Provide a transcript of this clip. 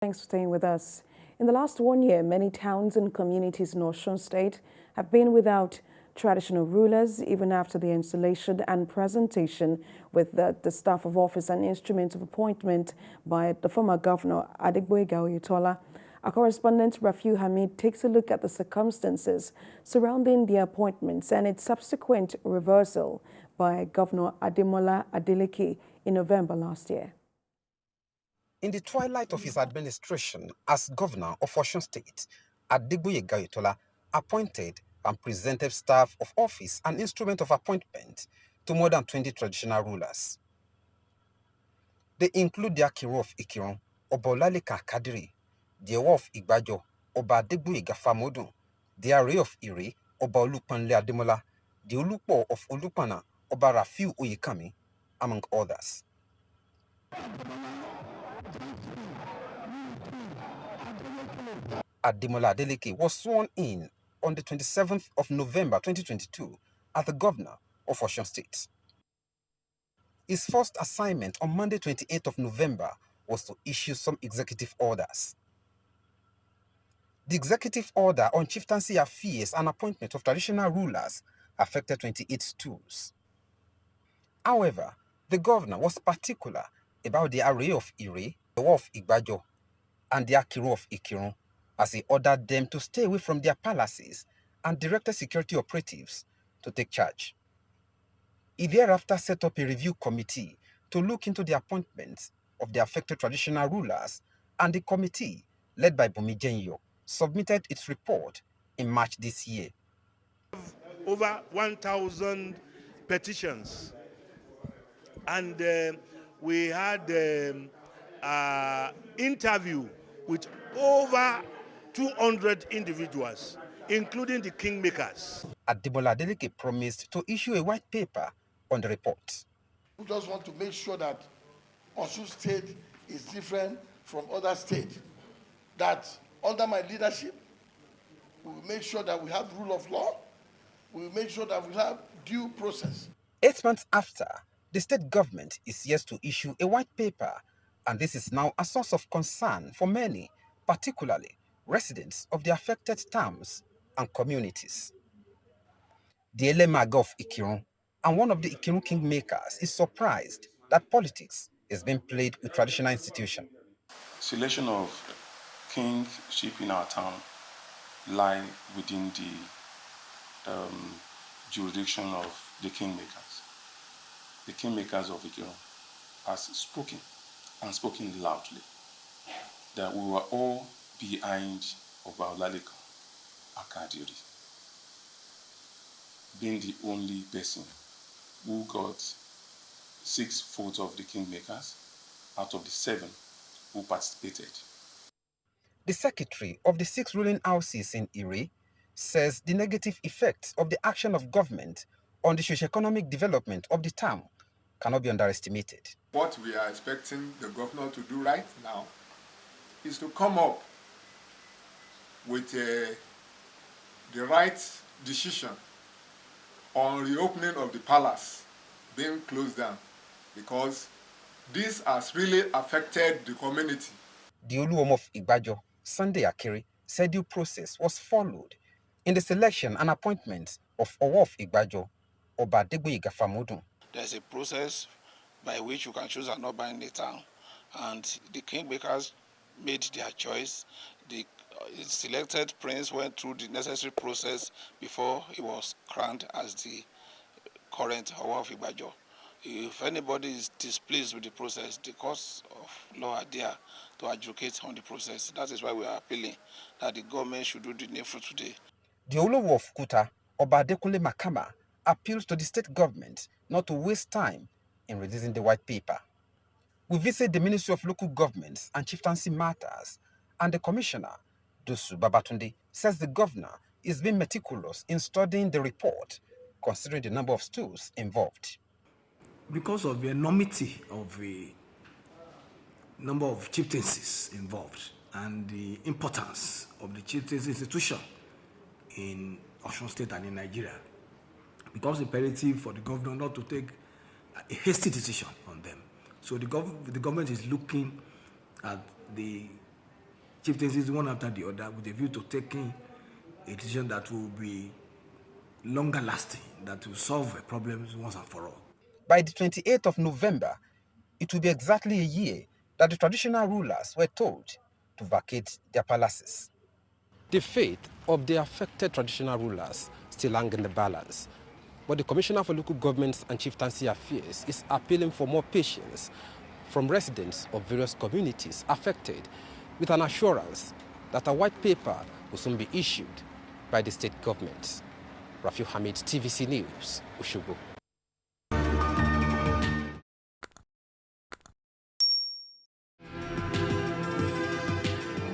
Thanks for staying with us. In the last 1 year, many towns and communities in Osun State have been without traditional rulers, even after the installation and presentation with the staff of office and instruments of appointment by the former governor, Adegboyega Oyetola. Our correspondent, Rafiu Hamid, takes a look at the circumstances surrounding the appointments and its subsequent reversal by Governor Ademola Adeleke in November last year. In the twilight of his administration as governor of Osun State, Adegboyega Oyetola appointed and presented staff of office and instrument of appointment to more than 20 traditional rulers. They include the Accuse of Ikirun, Oba Olaleka Kadiri, the Owa of Igbajo, Oba Adegboyega Famodun, the Are of Ire, Oba Olupanle Ademola, the Olupo of Olupana, Oba Rafiu Oyekami, among others. Ademola Adeleke was sworn in on the 27th of November 2022 as the governor of Osun State. His first assignment on Monday 28th of November was to issue some executive orders. The executive order on chieftaincy affairs and appointment of traditional rulers affected 28 stools. However, the governor was particular about the Are of Ire, the Owa of Igbajo, and the Accuse of Ikirun, as he ordered them to stay away from their palaces and directed security operatives to take charge. He thereafter set up a review committee to look into the appointments of the affected traditional rulers, and the committee, led by Bumi Jenyo, submitted its report in March this year. Over 1,000 petitions, and we had interview with over 200 individuals, including the kingmakers. Ademola Adeleke promised to issue a white paper on the report. We just want to make sure that Osun State is different from other states. That under my leadership, we will make sure that we have rule of law. We will make sure that we have due process. 8 months after, the state government is yet to issue a white paper, and this is now a source of concern for many, particularly residents of the affected towns and communities. The Elemaga of Ikirun and one of the Ikirun kingmakers is surprised that politics is being played with traditional institutions. Selection of kingship in our town lie within the jurisdiction of the kingmakers. The kingmakers of Ikirun has spoken, and spoken loudly, that we were all behind Oba Olaleka Akadiri, being the only person who got 6 votes of the kingmakers out of the 7 who participated. The secretary of the 6 ruling houses in Ire says the negative effects of the action of government on the socio-economic development of the town cannot be underestimated. What we are expecting the governor to do right now is to come up with the right decision on reopening of the palace being closed down, because this has really affected the community. The Oluomo of Igbajo, Sunday Akiri, said due process was followed in the selection and appointment of Owa of Igbajo, Oba Adegboyega Famodun. There's a process by which you can choose an Oba in the town, and the kingmakers made their choice. The selected prince went through the necessary process before he was crowned as the current Owa of Igbajo. If anybody is displeased with the process, the courts of law are there to advocate on the process. That is why we are appealing that the government should do the needful today. The Olowo of Kuta, Oba Adekunle Makama, appeals to the state government not to waste time in releasing the white paper. We visit the Ministry of Local Governments and Chieftaincy Matters, and the Commissioner, Dosu Babatunde, says the governor is being meticulous in studying the report, considering the number of stools involved. Because of the enormity of the number of chieftaincies involved and the importance of the chieftaincy institution in Osun State and in Nigeria, it becomes imperative for the governor not to take a hasty decision on them. So the government is looking at the chieftaincies one after the other with a view to taking a decision that will be longer lasting, that will solve the problems once and for all. By the 28th of November, it will be exactly a year that the traditional rulers were told to vacate their palaces. The fate of the affected traditional rulers still hang in the balance, but the Commissioner for Local Governments and Chieftaincy Affairs is appealing for more patience from residents of various communities affected, with an assurance that a white paper will soon be issued by the state government. Rafiu Hamid, TVC News, Osogbo.